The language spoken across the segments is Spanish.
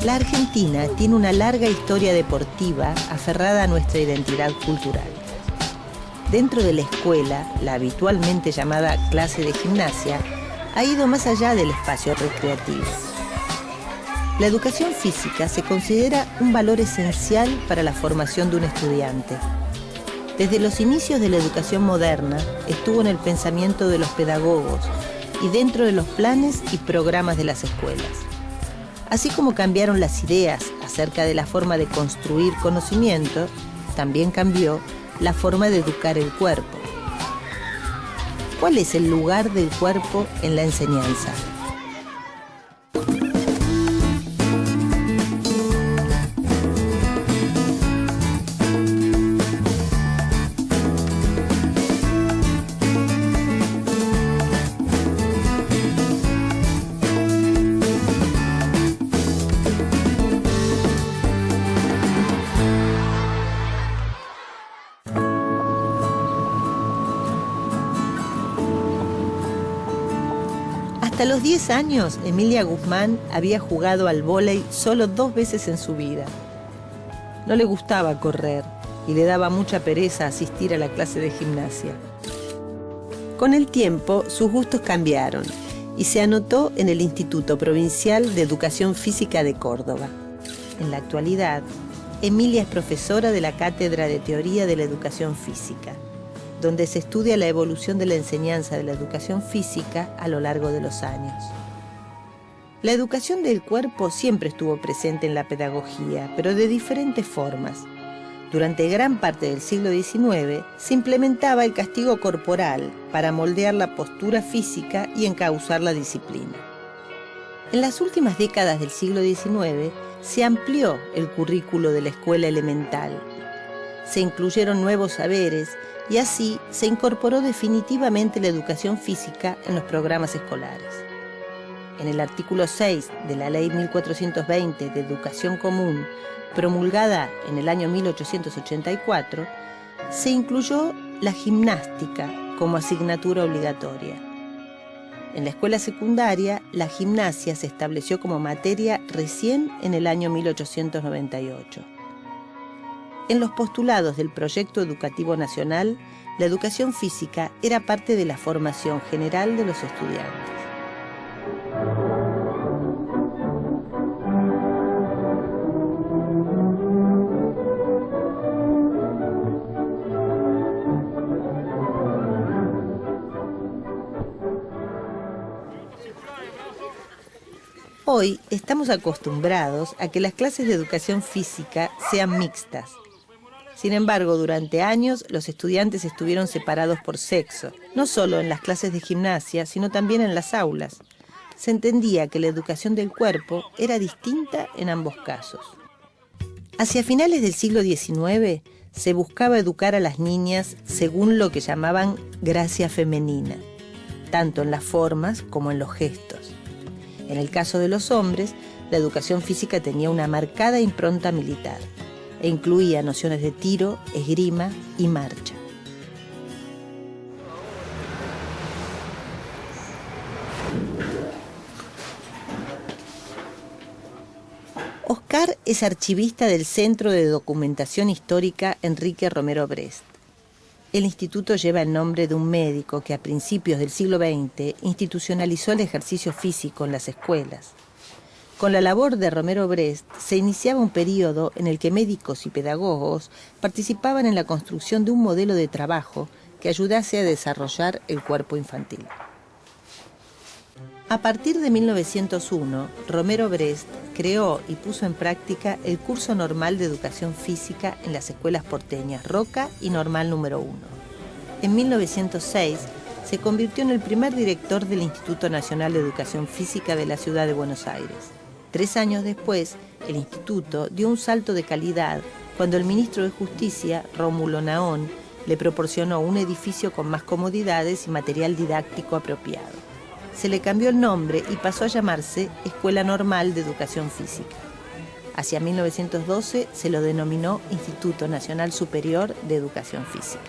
La Argentina tiene una larga historia deportiva aferrada a nuestra identidad cultural. Dentro de la escuela, la habitualmente llamada clase de gimnasia ha ido más allá del espacio recreativo. La educación física se considera un valor esencial para la formación de un estudiante. Desde los inicios de la educación moderna, estuvo en el pensamiento de los pedagogos y dentro de los planes y programas de las escuelas. Así como cambiaron las ideas acerca de la forma de construir conocimiento, también cambió la forma de educar el cuerpo. ¿Cuál es el lugar del cuerpo en la enseñanza? Hasta los 10 años, Emilia Guzmán había jugado al vóley solo 2 veces en su vida. No le gustaba correr y le daba mucha pereza asistir a la clase de gimnasia. Con el tiempo, sus gustos cambiaron y se anotó en el Instituto Provincial de Educación Física de Córdoba. En la actualidad, Emilia es profesora de la Cátedra de Teoría de la Educación Física, donde se estudia la evolución de la enseñanza de la educación física a lo largo de los años. La educación del cuerpo siempre estuvo presente en la pedagogía, pero de diferentes formas. Durante gran parte del siglo XIX se implementaba el castigo corporal para moldear la postura física y encauzar la disciplina. En las últimas décadas del siglo XIX se amplió el currículo de la escuela elemental. Se incluyeron nuevos saberes y así se incorporó definitivamente la educación física en los programas escolares. En el artículo 6 de la Ley 1420 de Educación Común, promulgada en el año 1884, se incluyó la gimnástica como asignatura obligatoria. En la escuela secundaria, la gimnasia se estableció como materia recién en el año 1898. En los postulados del Proyecto Educativo Nacional, la educación física era parte de la formación general de los estudiantes. Hoy estamos acostumbrados a que las clases de educación física sean mixtas. Sin embargo, durante años los estudiantes estuvieron separados por sexo, no solo en las clases de gimnasia, sino también en las aulas. Se entendía que la educación del cuerpo era distinta en ambos casos. Hacia finales del siglo XIX se buscaba educar a las niñas según lo que llamaban gracia femenina, tanto en las formas como en los gestos. En el caso de los hombres, la educación física tenía una marcada impronta militar e incluía nociones de tiro, esgrima y marcha. Oscar es archivista del Centro de Documentación Histórica Enrique Romero Brest. El instituto lleva el nombre de un médico que a principios del siglo XX institucionalizó el ejercicio físico en las escuelas. Con la labor de Romero Brest se iniciaba un período en el que médicos y pedagogos participaban en la construcción de un modelo de trabajo que ayudase a desarrollar el cuerpo infantil. A partir de 1901, Romero Brest creó y puso en práctica el curso normal de educación física en las escuelas porteñas Roca y Normal número 1. En 1906 se convirtió en el primer director del Instituto Nacional de Educación Física de la ciudad de Buenos Aires. 3 años después, el instituto dio un salto de calidad cuando el ministro de Justicia, Rómulo Naón, le proporcionó un edificio con más comodidades y material didáctico apropiado. Se le cambió el nombre y pasó a llamarse Escuela Normal de Educación Física. Hacia 1912 se lo denominó Instituto Nacional Superior de Educación Física.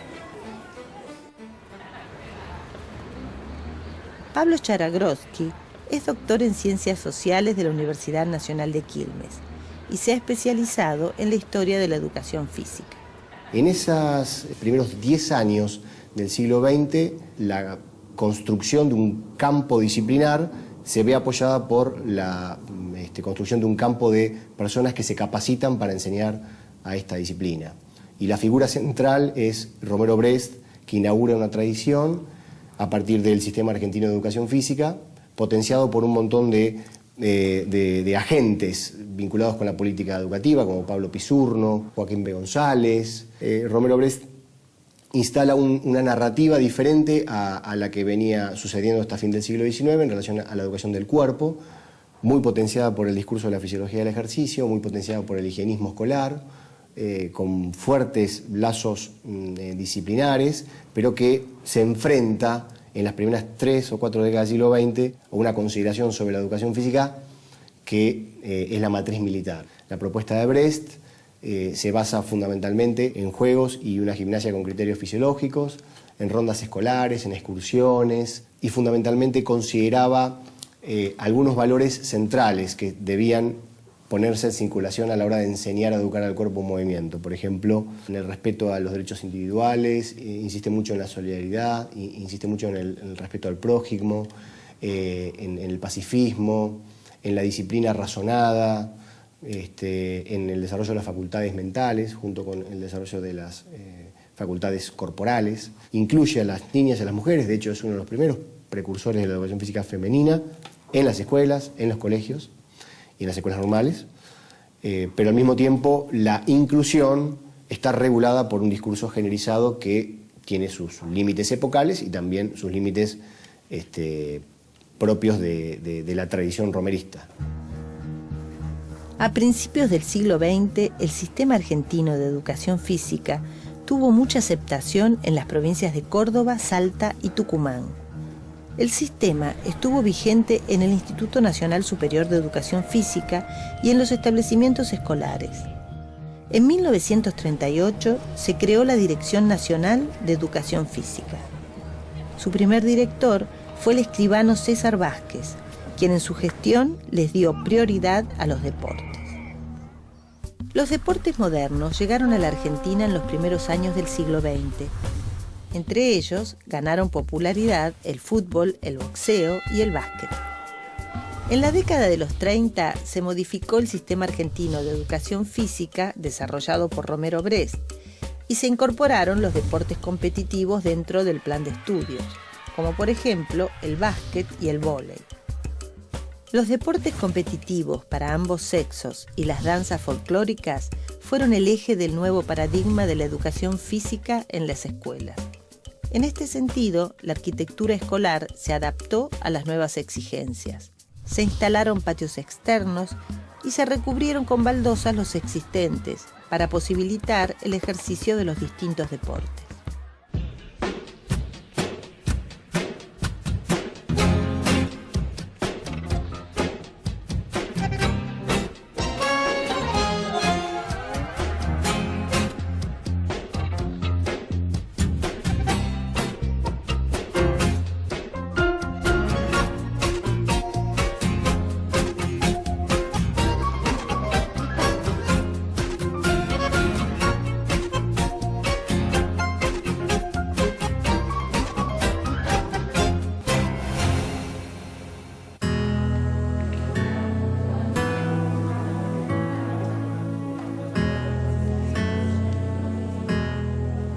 Pablo Charagrosky es doctor en Ciencias Sociales de la Universidad Nacional de Quilmes y se ha especializado en la historia de la educación física. En esos primeros 10 años del siglo XX, la construcción de un campo disciplinar se ve apoyada por la construcción de un campo de personas que se capacitan para enseñar a esta disciplina. Y la figura central es Romero Brest, que inaugura una tradición a partir del Sistema Argentino de Educación Física, potenciado por un montón de agentes vinculados con la política educativa, como Pablo Pisurno, Joaquín B. González. Romero Brest instala una narrativa diferente a la que venía sucediendo hasta fin del siglo XIX en relación a la educación del cuerpo, muy potenciada por el discurso de la fisiología del ejercicio, muy potenciada por el higienismo escolar, con fuertes lazos disciplinares, pero que se enfrenta en las primeras 3 o 4 décadas del siglo XX a una consideración sobre la educación física que es la matriz militar. La propuesta de Brest se basa fundamentalmente en juegos y una gimnasia con criterios fisiológicos, en rondas escolares, en excursiones, y fundamentalmente consideraba algunos valores centrales que debían ponerse en circulación a la hora de enseñar a educar al cuerpo en movimiento. Por ejemplo, en el respeto a los derechos individuales, insiste mucho en la solidaridad, insiste mucho en el respeto al prójimo, en el pacifismo, en la disciplina razonada, en el desarrollo de las facultades mentales, junto con el desarrollo de las facultades corporales. Incluye a las niñas y a las mujeres, de hecho es uno de los primeros precursores de la educación física femenina en las escuelas, en los colegios y en las escuelas normales, pero al mismo tiempo la inclusión está regulada por un discurso generalizado que tiene sus límites epocales y también sus límites propios de la tradición romerista. A principios del siglo XX, el sistema argentino de educación física tuvo mucha aceptación en las provincias de Córdoba, Salta y Tucumán. El sistema estuvo vigente en el Instituto Nacional Superior de Educación Física y en los establecimientos escolares. En 1938 se creó la Dirección Nacional de Educación Física. Su primer director fue el escribano César Vázquez, quien en su gestión les dio prioridad a los deportes. Los deportes modernos llegaron a la Argentina en los primeros años del siglo XX. Entre ellos ganaron popularidad el fútbol, el boxeo y el básquet. En la década de los 30 se modificó el sistema argentino de educación física desarrollado por Romero Brest y se incorporaron los deportes competitivos dentro del plan de estudios, como por ejemplo el básquet y el vóley. Los deportes competitivos para ambos sexos y las danzas folclóricas fueron el eje del nuevo paradigma de la educación física en las escuelas. En este sentido, la arquitectura escolar se adaptó a las nuevas exigencias. Se instalaron patios externos y se recubrieron con baldosas los existentes para posibilitar el ejercicio de los distintos deportes.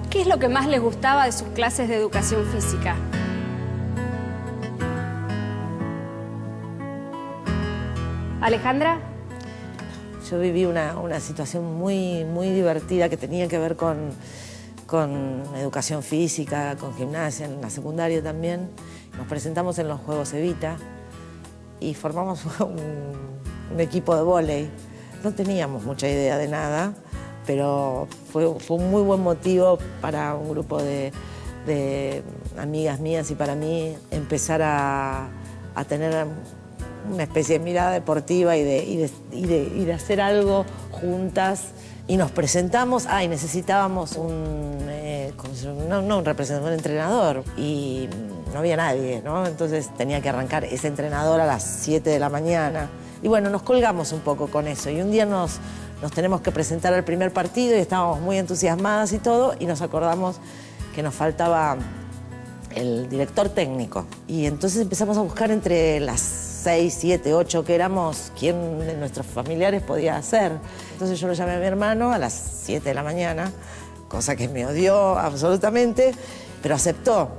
¿Qué es lo que más les gustaba de sus clases de educación física? ¿Alejandra? Yo viví una situación muy divertida que tenía que ver con educación física, con gimnasia, en la secundaria también. Nos presentamos en los Juegos Evita y formamos un equipo de vóley. No teníamos mucha idea de nada, pero fue un muy buen motivo para un grupo de amigas mías y para mí empezar a tener una especie de mirada deportiva y de hacer algo juntas. Y nos presentamos, y necesitábamos un representante, un entrenador. Y no había nadie, ¿no? Entonces tenía que arrancar ese entrenador a las 7 de la mañana. Y bueno, nos colgamos un poco con eso. Y un día nos tenemos que presentar al primer partido y estábamos muy entusiasmadas y todo, y nos acordamos que nos faltaba el director técnico. Y entonces empezamos a buscar entre las 6, 7, 8 que éramos, quién de nuestros familiares podía hacer. Entonces yo lo llamé a mi hermano a las 7 de la mañana, cosa que me odió absolutamente, pero aceptó.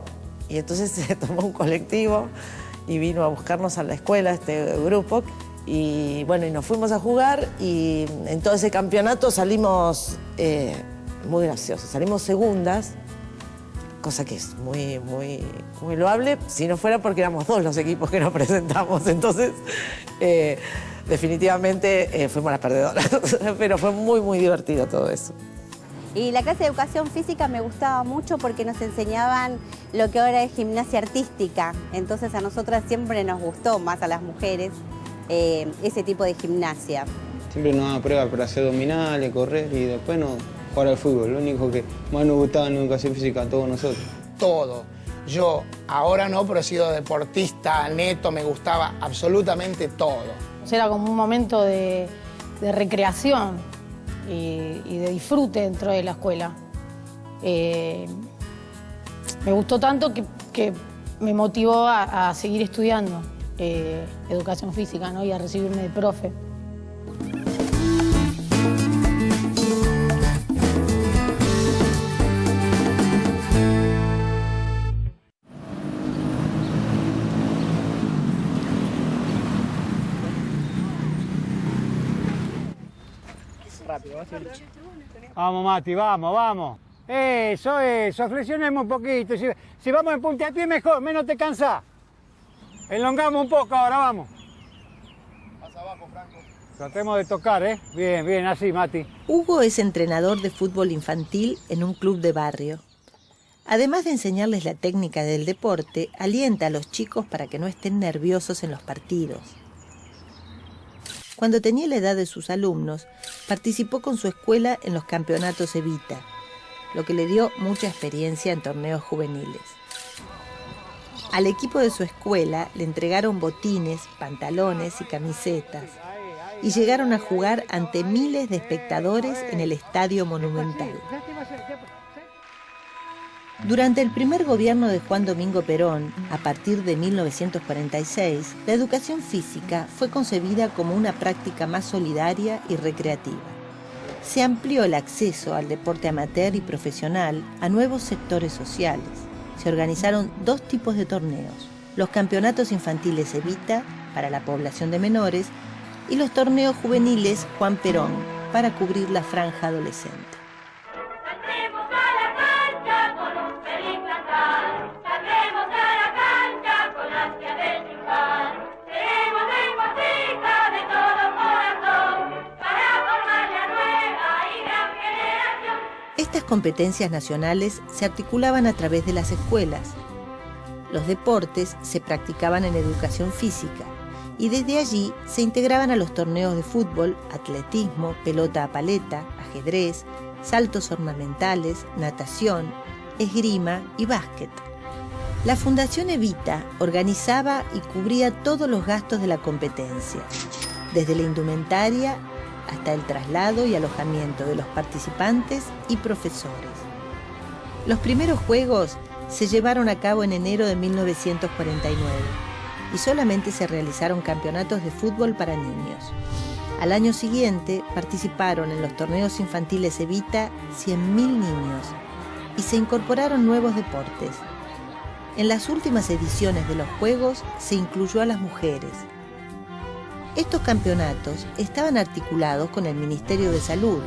Y entonces se tomó un colectivo y vino a buscarnos a la escuela, este grupo. Y bueno, y nos fuimos a jugar, y en todo ese campeonato salimos muy graciosos. Salimos segundas, cosa que es muy loable, si no fuera porque éramos 2 los equipos que nos presentamos. Entonces, definitivamente fuimos las perdedoras. Pero fue muy divertido todo eso. Y la clase de educación física me gustaba mucho porque nos enseñaban lo que ahora es gimnasia artística. Entonces a nosotras siempre nos gustó, más a las mujeres, ese tipo de gimnasia. Siempre nos daban pruebas para hacer abdominales, correr y después jugar al fútbol. Lo único que más nos gustaba en educación física a todos nosotros. Todo. Yo ahora no, pero he sido deportista neto, me gustaba absolutamente todo. Era como un momento de recreación y de disfrute dentro de la escuela. Me gustó tanto que me motivó a seguir estudiando educación física, ¿no? Y a recibirme de profe. Vamos, Mati, vamos. Eso, flexionemos un poquito. Si vamos en puntapié mejor, menos te cansás. Elongamos un poco ahora, vamos. Más abajo, Franco. Tratemos de tocar, ¿eh? Bien, así, Mati. Hugo es entrenador de fútbol infantil en un club de barrio. Además de enseñarles la técnica del deporte, alienta a los chicos para que no estén nerviosos en los partidos. Cuando tenía la edad de sus alumnos, participó con su escuela en los campeonatos Evita, lo que le dio mucha experiencia en torneos juveniles. Al equipo de su escuela le entregaron botines, pantalones y camisetas, y llegaron a jugar ante miles de espectadores en el Estadio Monumental. Durante el primer gobierno de Juan Domingo Perón, a partir de 1946, la educación física fue concebida como una práctica más solidaria y recreativa. Se amplió el acceso al deporte amateur y profesional a nuevos sectores sociales. Se organizaron 2 tipos de torneos: los campeonatos infantiles Evita, para la población de menores, y los torneos juveniles Juan Perón, para cubrir la franja adolescente. Estas competencias nacionales se articulaban a través de las escuelas. Los deportes se practicaban en educación física y desde allí se integraban a los torneos de fútbol, atletismo, pelota a paleta, ajedrez, saltos ornamentales, natación, esgrima y básquet. La Fundación Evita organizaba y cubría todos los gastos de la competencia, desde la indumentaria hasta el traslado y alojamiento de los participantes y profesores. Los primeros juegos se llevaron a cabo en enero de 1949 y solamente se realizaron campeonatos de fútbol para niños. Al año siguiente participaron en los torneos infantiles Evita 100.000 niños y se incorporaron nuevos deportes. En las últimas ediciones de los Juegos se incluyó a las mujeres. Estos campeonatos estaban articulados con el Ministerio de Salud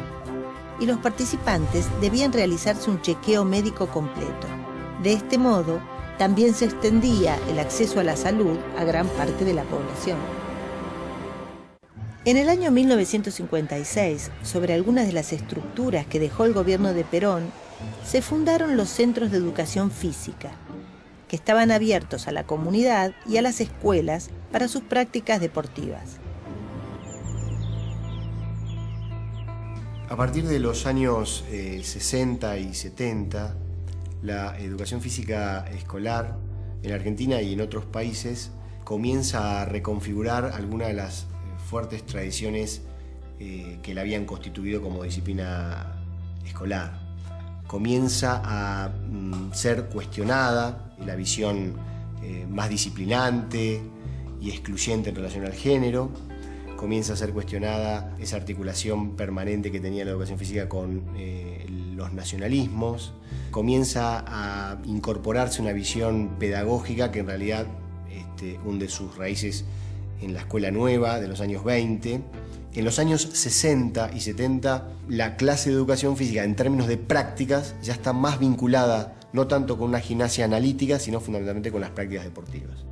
y los participantes debían realizarse un chequeo médico completo. De este modo, también se extendía el acceso a la salud a gran parte de la población. En el año 1956, sobre algunas de las estructuras que dejó el gobierno de Perón, se fundaron los centros de educación física, que estaban abiertos a la comunidad y a las escuelas para sus prácticas deportivas. A partir de los años 60 y 70, la educación física escolar en Argentina y en otros países comienza a reconfigurar algunas de las fuertes tradiciones que la habían constituido como disciplina escolar. Comienza a ser cuestionada la visión más disciplinante y excluyente en relación al género. Comienza a ser cuestionada esa articulación permanente que tenía la educación física con los nacionalismos. Comienza a incorporarse una visión pedagógica que en realidad hunde sus raíces en la escuela nueva de los años 20. En los años 60 y 70, la clase de educación física en términos de prácticas ya está más vinculada no tanto con una gimnasia analítica, sino fundamentalmente con las prácticas deportivas.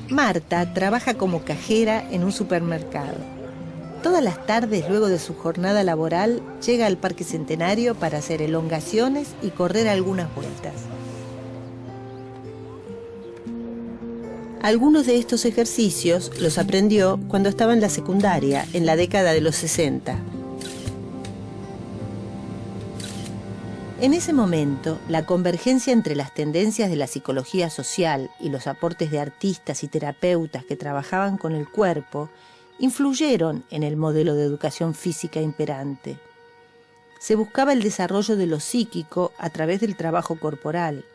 Marta trabaja como cajera en un supermercado. Todas las tardes, luego de su jornada laboral, llega al Parque Centenario para hacer elongaciones y correr algunas vueltas. Algunos de estos ejercicios los aprendió cuando estaba en la secundaria, en la década de los 60. En ese momento, la convergencia entre las tendencias de la psicología social y los aportes de artistas y terapeutas que trabajaban con el cuerpo influyeron en el modelo de educación física imperante. Se buscaba el desarrollo de lo psíquico a través del trabajo corporal.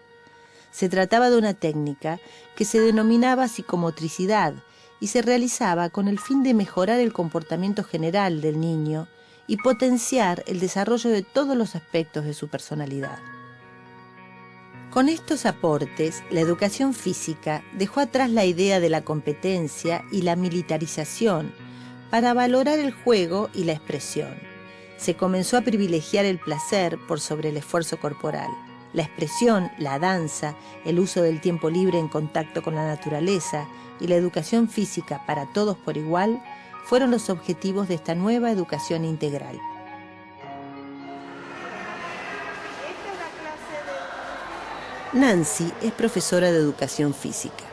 Se trataba de una técnica que se denominaba psicomotricidad y se realizaba con el fin de mejorar el comportamiento general del niño y potenciar el desarrollo de todos los aspectos de su personalidad. Con estos aportes, la educación física dejó atrás la idea de la competencia y la militarización para valorar el juego y la expresión. Se comenzó a privilegiar el placer por sobre el esfuerzo corporal. La expresión, la danza, el uso del tiempo libre en contacto con la naturaleza y la educación física para todos por igual fueron los objetivos de esta nueva educación integral. Nancy es profesora de educación física.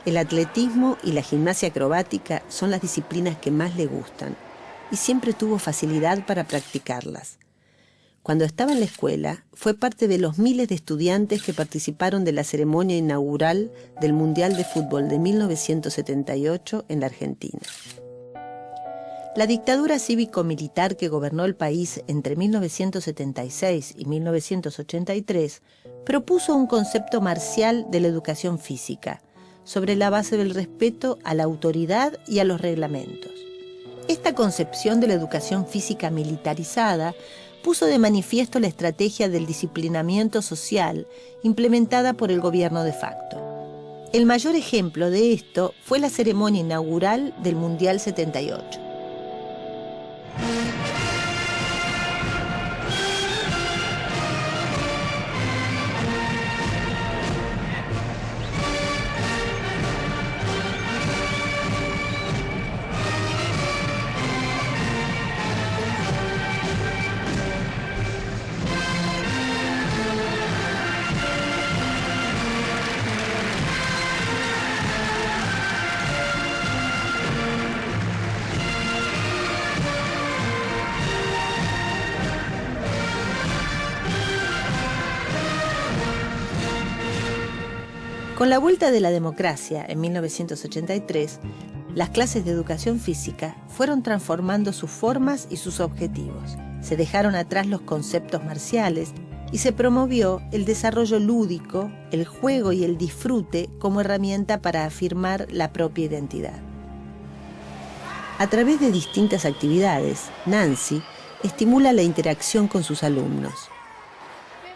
El atletismo y la gimnasia acrobática son las disciplinas que más le gustan y siempre tuvo facilidad para practicarlas. Cuando estaba en la escuela, fue parte de los miles de estudiantes que participaron de la ceremonia inaugural del Mundial de Fútbol de 1978 en la Argentina. La dictadura cívico-militar que gobernó el país entre 1976 y 1983 propuso un concepto marcial de la educación física, sobre la base del respeto a la autoridad y a los reglamentos. Esta concepción de la educación física militarizada puso de manifiesto la estrategia del disciplinamiento social implementada por el gobierno de facto. El mayor ejemplo de esto fue la ceremonia inaugural del Mundial 78. Con la vuelta de la democracia en 1983, las clases de educación física fueron transformando sus formas y sus objetivos. Se dejaron atrás los conceptos marciales y se promovió el desarrollo lúdico, el juego y el disfrute como herramienta para afirmar la propia identidad. A través de distintas actividades, Nancy estimula la interacción con sus alumnos.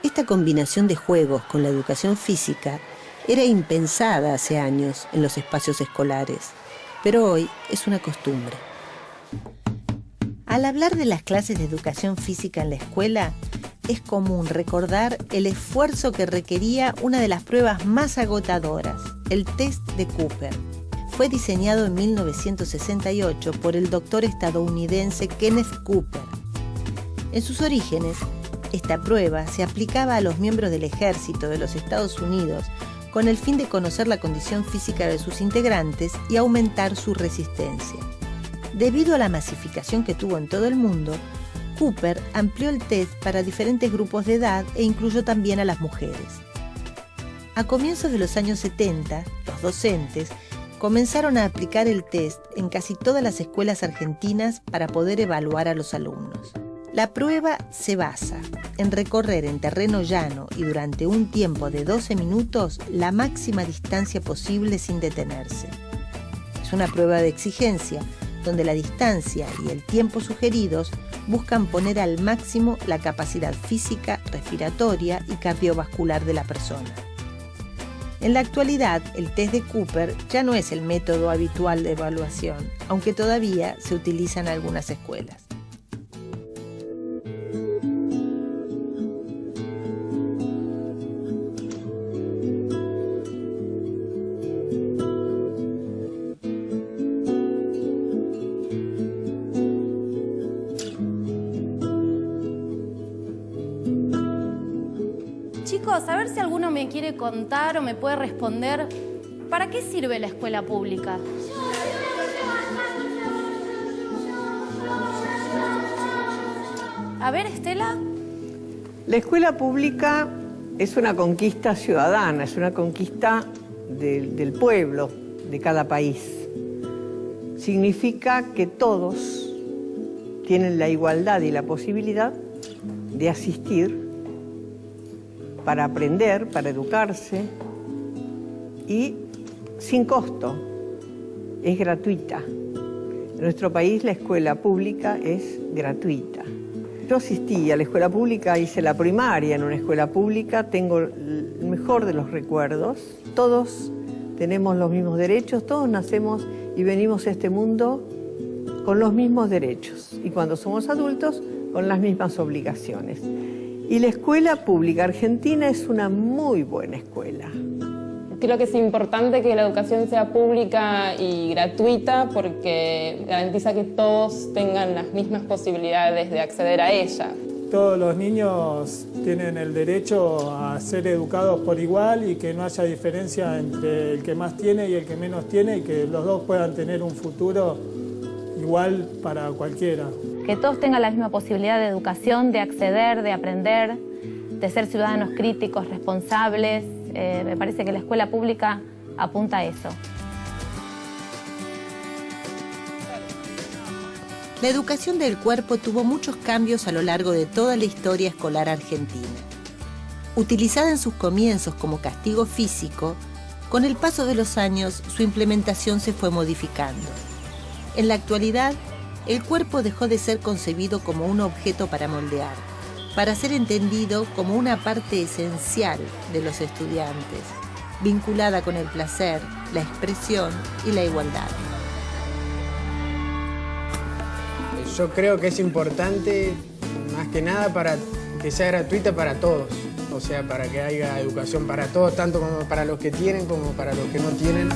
Esta combinación de juegos con la educación física era impensada hace años en los espacios escolares, pero hoy es una costumbre. Al hablar de las clases de educación física en la escuela, es común recordar el esfuerzo que requería una de las pruebas más agotadoras, el test de Cooper. Fue diseñado en 1968 por el doctor estadounidense Kenneth Cooper. En sus orígenes, esta prueba se aplicaba a los miembros del ejército de los Estados Unidos con el fin de conocer la condición física de sus integrantes y aumentar su resistencia. Debido a la masificación que tuvo en todo el mundo, Cooper amplió el test para diferentes grupos de edad e incluyó también a las mujeres. A comienzos de los años 70, los docentes comenzaron a aplicar el test en casi todas las escuelas argentinas para poder evaluar a los alumnos. La prueba se basa en recorrer en terreno llano y durante un tiempo de 12 minutos la máxima distancia posible sin detenerse. Es una prueba de exigencia, donde la distancia y el tiempo sugeridos buscan poner al máximo la capacidad física, respiratoria y cardiovascular de la persona. En la actualidad, el test de Cooper ya no es el método habitual de evaluación, aunque todavía se utiliza en algunas escuelas. Chicos, a ver si alguno me quiere contar o me puede responder, ¿para qué sirve la escuela pública? A ver, Estela. La escuela pública es una conquista ciudadana, es una conquista del pueblo, de cada país. Significa que todos tienen la igualdad y la posibilidad de asistir para aprender, para educarse y sin costo, es gratuita. En nuestro país la escuela pública es gratuita. Yo asistí a la escuela pública, hice la primaria en una escuela pública, tengo el mejor de los recuerdos. Todos tenemos los mismos derechos, todos nacemos y venimos a este mundo con los mismos derechos y cuando somos adultos con las mismas obligaciones. Y la escuela pública argentina es una muy buena escuela. Creo que es importante que la educación sea pública y gratuita porque garantiza que todos tengan las mismas posibilidades de acceder a ella. Todos los niños tienen el derecho a ser educados por igual y que no haya diferencia entre el que más tiene y el que menos tiene y que los dos puedan tener un futuro igual para cualquiera. Que todos tengan la misma posibilidad de educación, de acceder, de aprender, de ser ciudadanos críticos, responsables. Me parece que la escuela pública apunta a eso. La educación del cuerpo tuvo muchos cambios a lo largo de toda la historia escolar argentina. Utilizada en sus comienzos como castigo físico, con el paso de los años su implementación se fue modificando. En la actualidad, el cuerpo dejó de ser concebido como un objeto para moldear, para ser entendido como una parte esencial de los estudiantes, vinculada con el placer, la expresión y la igualdad. Yo creo que es importante, más que nada, para que sea gratuita para todos. O sea, para que haya educación para todos, tanto como para los que tienen como para los que no tienen.